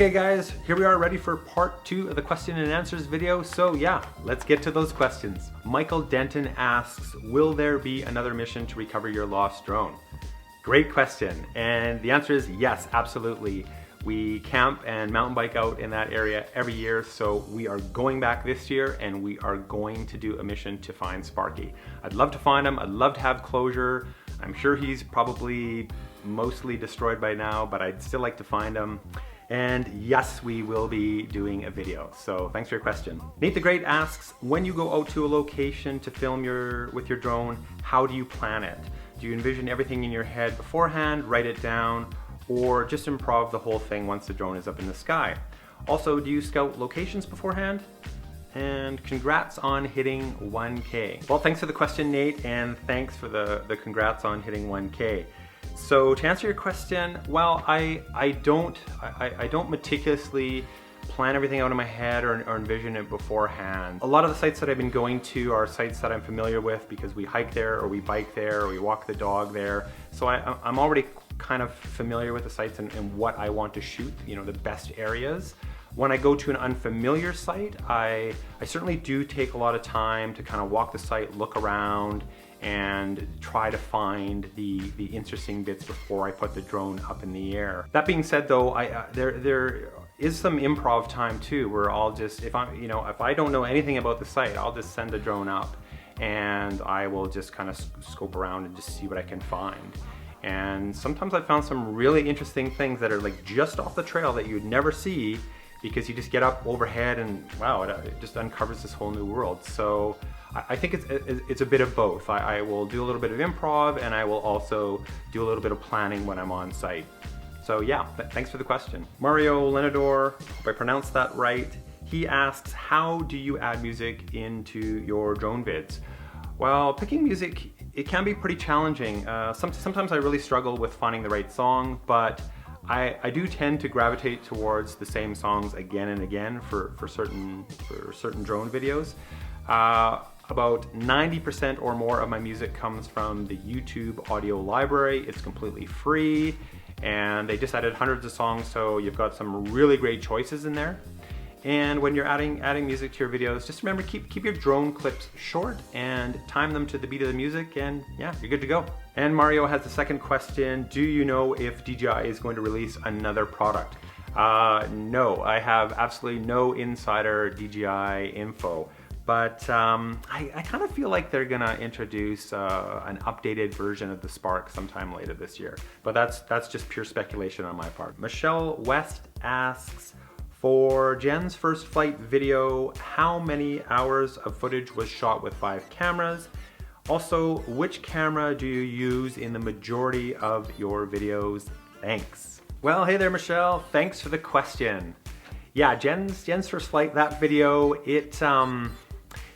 Okay guys, here we are ready for part 2 of the question and answers video. So yeah, let's get to those questions. Michael Denton asks, will there be another mission to recover your lost drone? Great question, and the answer is yes, absolutely. We camp and mountain bike out in that area every year, so we are going back this year and we are going to do a mission to find Sparky. I'd love to find him, I'd love to have closure. I'm sure he's probably mostly destroyed by now, but I'd still like to find him. And yes, we will be doing a video. So thanks for your question. Nate the Great asks, when you go out to a location to film with your drone, how do you plan it? Do you envision everything in your head beforehand, write it down, or just improv the whole thing once the drone is up in the sky? Also, do you scout locations beforehand? And congrats on hitting 1K. Well, thanks for the question, Nate, and thanks for the congrats on hitting 1K. So to answer your question, well, I don't meticulously plan everything out in my head or envision it beforehand. A lot of the sites that I've been going to are sites that I'm familiar with because we hike there or we bike there or we walk the dog there. So I'm already kind of familiar with the sites and what I want to shoot, you know, the best areas. When I go to an unfamiliar site, I certainly do take a lot of time to kind of walk the site, look around, and try to find the interesting bits before I put the drone up in the air. That being said though, there is some improv time too, where I'll just, if I don't know anything about the site, I'll just send the drone up and I will just kind of scope around and just see what I can find. And sometimes I've found some really interesting things that are like just off the trail that you'd never see, because you just get up overhead and wow, it just uncovers this whole new world. So I think it's a bit of both. I will do a little bit of improv and I will also do a little bit of planning when I'm on site. So yeah, thanks for the question. Mario Lenador, if I pronounced that right, he asks, how do you add music into your drone vids? Well, picking music, it can be pretty challenging. Sometimes I really struggle with finding the right song, but I do tend to gravitate towards the same songs again and again for certain drone videos. About 90% or more of my music comes from the YouTube audio library. It's completely free and they just added hundreds of songs, so you've got some really great choices in there. And when you're adding music to your videos, just remember, keep your drone clips short and time them to the beat of the music, and yeah, you're good to go. And Mario has the second question, do you know if DJI is going to release another product? No, I have absolutely no insider DJI info, but I kind of feel like they're gonna introduce an updated version of the Spark sometime later this year, but that's just pure speculation on my part. Michelle West asks, for Jen's first flight video, how many hours of footage was shot with 5 cameras? Also, which camera do you use in the majority of your videos? Thanks. Well, hey there, Michelle. Thanks for the question. Yeah, Jen's first flight, that video, it took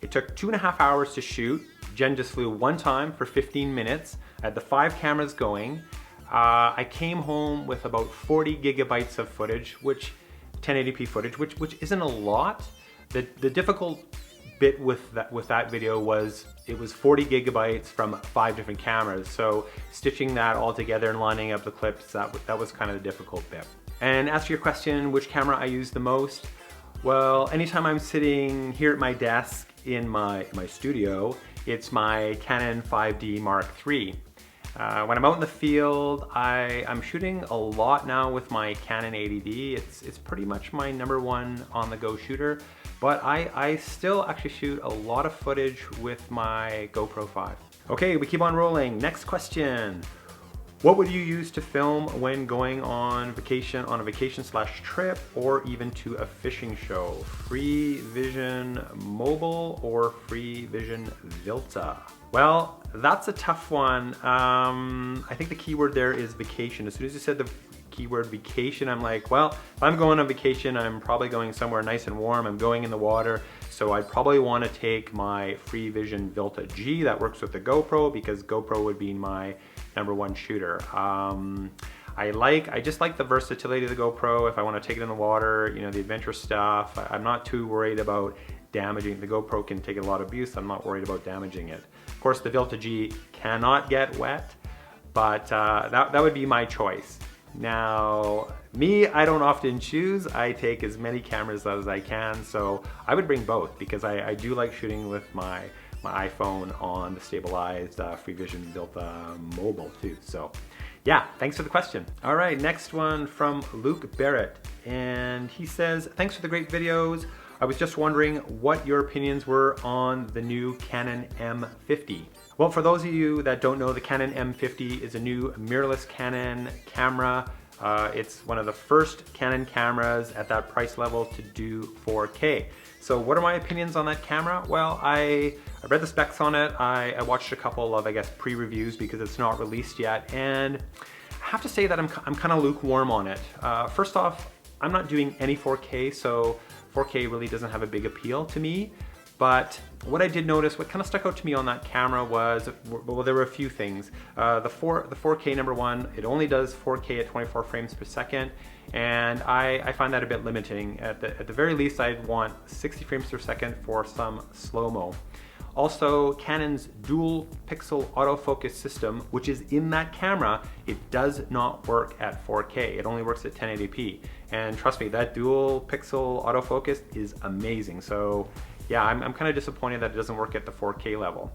2.5 hours to shoot. Jen just flew one time for 15 minutes. I had the 5 cameras going. I came home with about 40 gigabytes of footage, 1080p footage, which isn't a lot. The difficult bit with that video was it was 40 gigabytes from 5 different cameras. So stitching that all together and lining up the clips, that was kind of the difficult bit. And as to your question, which camera I use the most? Well, anytime I'm sitting here at my desk in my studio, it's my Canon 5D Mark III. When I'm out in the field, I'm shooting a lot now with my Canon 80D. It's pretty much my #1 on-the-go shooter, but I still actually shoot a lot of footage with my GoPro 5. Okay, we keep on rolling. Next question. What would you use to film when going on a vacation/trip, or even to a fishing show? Free Vision Mobile or Free Vision Vilta? Well, that's a tough one. I think the keyword there is vacation. As soon as you said the keyword vacation, I'm like, well, if I'm going on vacation, I'm probably going somewhere nice and warm. I'm going in the water, so I'd probably want to take my Free Vision Vilta G that works with the GoPro, because GoPro would be my #1 shooter. I just like the versatility of the GoPro. If I want to take it in the water, you know, the adventure stuff, I'm not too worried about damaging. The GoPro can take a lot of abuse. I'm not worried about damaging it. Of course, the Vilta G cannot get wet, but that would be my choice. Now, Me, I don't often choose. I take as many cameras as I can, so I would bring both because I do like shooting with my iPhone on the stabilized FreeVision built mobile too. So yeah, thanks for the question. All right, next one from Luke Barrett, and he says, thanks for the great videos. I was just wondering what your opinions were on the new Canon M50. Well, for those of you that don't know, the Canon M50 is a new mirrorless Canon camera. It's one of the first Canon cameras at that price level to do 4K. So what are my opinions on that camera? Well, I read the specs on it. I watched a couple of, I guess, pre-reviews because it's not released yet. And I have to say that I'm kind of lukewarm on it. First off, I'm not doing any 4K, so 4K really doesn't have a big appeal to me. But what I did notice, what kind of stuck out to me on that camera was, well, there were a few things. The 4K, number one, it only does 4K at 24 frames per second, and I find that a bit limiting. At the very least, I'd want 60 frames per second for some slow-mo. Also, Canon's dual pixel autofocus system, which is in that camera, it does not work at 4K. It only works at 1080p. And trust me, that dual pixel autofocus is amazing. So yeah, I'm kind of disappointed that it doesn't work at the 4K level.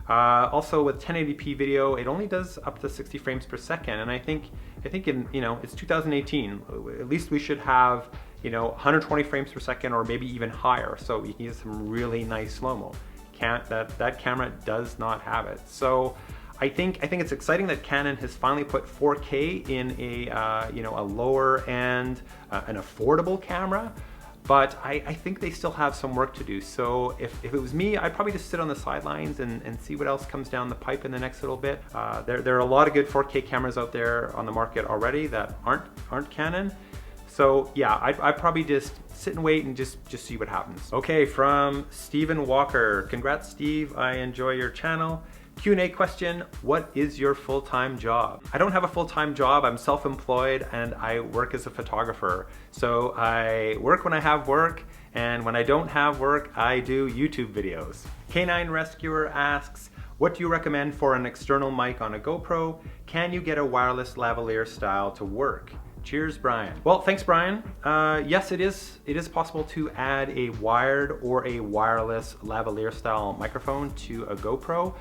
Also with 1080p video, it only does up to 60 frames per second. And I think in, it's 2018, at least we should have, 120 frames per second or maybe even higher. So you can get some really nice slow-mo. That camera does not have it. So I think it's exciting that Canon has finally put 4K in a lower end, an affordable camera. But I think they still have some work to do. So if it was me, I'd probably just sit on the sidelines and see what else comes down the pipe in the next little bit. There are a lot of good 4K cameras out there on the market already that aren't Canon. So yeah, I'd probably just sit and wait and just see what happens. Okay, from Stephen Walker. Congrats, Steve. I enjoy your channel. Q&A question, what is your full-time job? I don't have a full-time job. I'm self-employed and I work as a photographer. So I work when I have work, and when I don't have work, I do YouTube videos. Canine Rescuer asks, what do you recommend for an external mic on a GoPro? Can you get a wireless lavalier style to work? Cheers, Brian. Well, thanks, Brian. Yes, it is possible to add a wired or a wireless lavalier style microphone to a GoPro.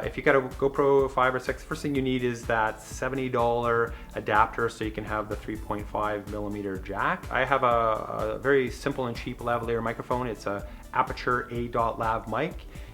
If you got a GoPro 5 or 6, first thing you need is that $70 adapter so you can have the 3.5 millimeter jack. I have a very simple and cheap lavalier microphone. It's a Aperture A.Lav mic,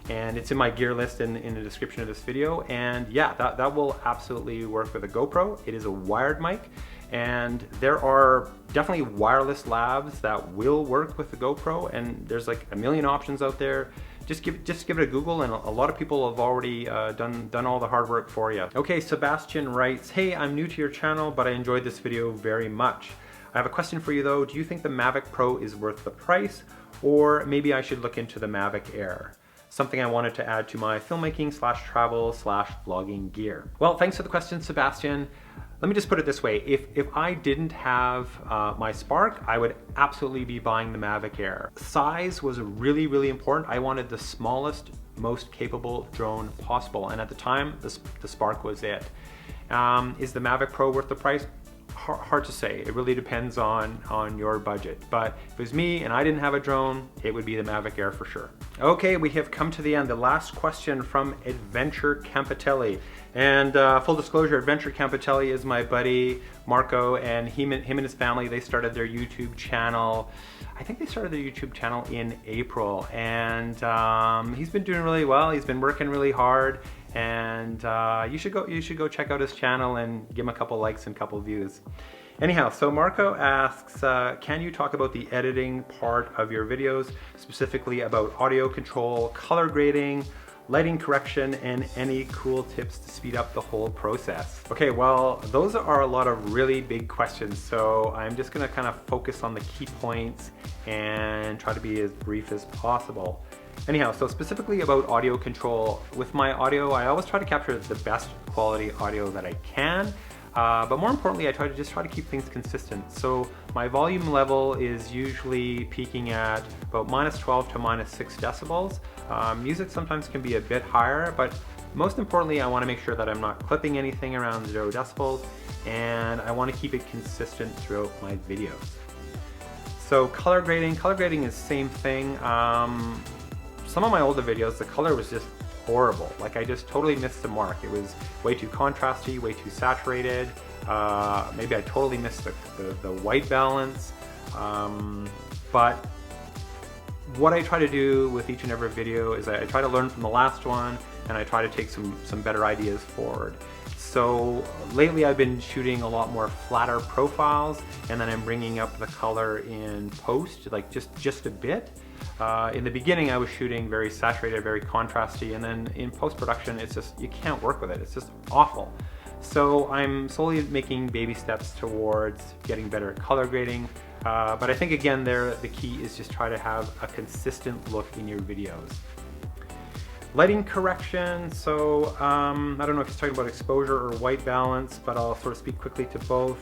and it's in my gear list in the description of this video. And yeah, that will absolutely work with a GoPro. It is a wired mic. And there are definitely wireless lavs that will work with the GoPro, and there's like a million options out there. Just give it a Google, and a lot of people have already done all the hard work for you. Okay, Sebastian writes, hey, I'm new to your channel, but I enjoyed this video very much. I have a question for you though. Do you think the Mavic Pro is worth the price, or maybe I should look into the Mavic Air? Something I wanted to add to my filmmaking / travel / vlogging gear. Well, thanks for the question, Sebastian. Let me just put it this way. If I didn't have my Spark, I would absolutely be buying the Mavic Air. Size was really, really important. I wanted the smallest, most capable drone possible. And at the time, the Spark was it. Is the Mavic Pro worth the price? Hard to say. It really depends on your budget. But if it was me and I didn't have a drone, it would be the Mavic Air for sure. Okay, we have come to the end. The last question from Adventure Campitelli. And full disclosure, Adventure Campitelli is my buddy Marco, and him and his family, they started their YouTube channel. I think they started their YouTube channel in April, and he's been doing really well. He's been working really hard, and you should go check out his channel and give him a couple likes and a couple views. Anyhow, so Marco asks, can you talk about the editing part of your videos, specifically about audio control, color grading, lighting correction, and any cool tips to speed up the whole process? Okay, well, those are a lot of really big questions, so I'm just gonna kind of focus on the key points and try to be as brief as possible. Anyhow, so specifically about audio control, with my audio, I always try to capture the best quality audio that I can. But more importantly, I try to keep things consistent. So my volume level is usually peaking at about -12 to -6 decibels. Music sometimes can be a bit higher, but most importantly, I want to make sure that I'm not clipping anything around 0 decibels, and I want to keep it consistent throughout my videos. So color grading is the same thing. Some of my older videos, the color was just horrible. Like, I just totally missed the mark. It was way too contrasty, way too saturated. Maybe I totally missed the white balance. But what I try to do with each and every video is I try to learn from the last one, and I try to take some better ideas forward. So lately I've been shooting a lot more flatter profiles, and then I'm bringing up the color in post, like just a bit. In the beginning I was shooting very saturated, very contrasty, and then in post-production it's just, you can't work with it. It's just awful. So I'm slowly making baby steps towards getting better at color grading. But I think again the key is just try to have a consistent look in your videos. Lighting correction, so I don't know if he's talking about exposure or white balance, but I'll sort of speak quickly to both.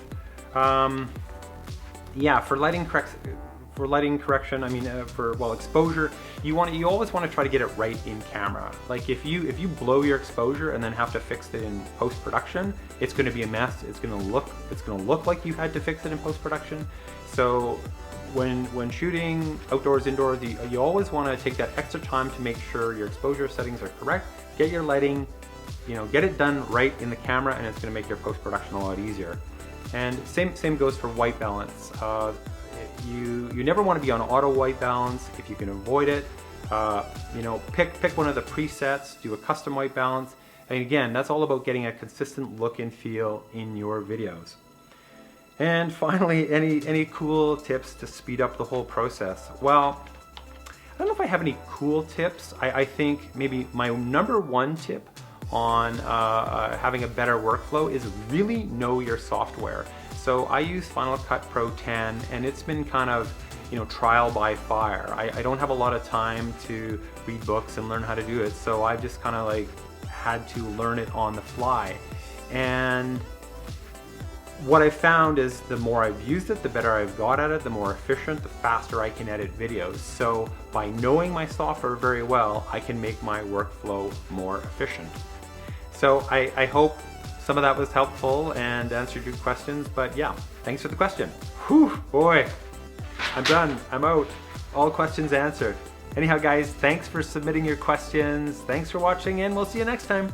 Yeah, for lighting correction, I mean, for exposure, you always want to try to get it right in camera. Like if you blow your exposure and then have to fix it in post-production, it's going to be a mess. It's going to look like you had to fix it in post-production. So when shooting outdoors, indoors, you always want to take that extra time to make sure your exposure settings are correct. Get your lighting, get it done right in the camera, and it's going to make your post-production a lot easier. And same goes for white balance. You never want to be on auto white balance if you can avoid it. Pick one of the presets, do a custom white balance, and again, that's all about getting a consistent look and feel in your videos. And finally, any cool tips to speed up the whole process? Well, I don't know if I have any cool tips. I think maybe my #1 tip on having a better workflow is really know your software. So I use Final Cut Pro 10, and it's been kind of, trial by fire. I don't have a lot of time to read books and learn how to do it, so I just kind of like had to learn it on the fly. And what I found is the more I've used it, the better I've got at it, the more efficient, the faster I can edit videos. So by knowing my software very well, I can make my workflow more efficient. So I hope some of that was helpful and answered your questions, but yeah, thanks for the question. Whew, boy, I'm done, I'm out. All questions answered. Anyhow guys, thanks for submitting your questions. Thanks for watching, and we'll see you next time.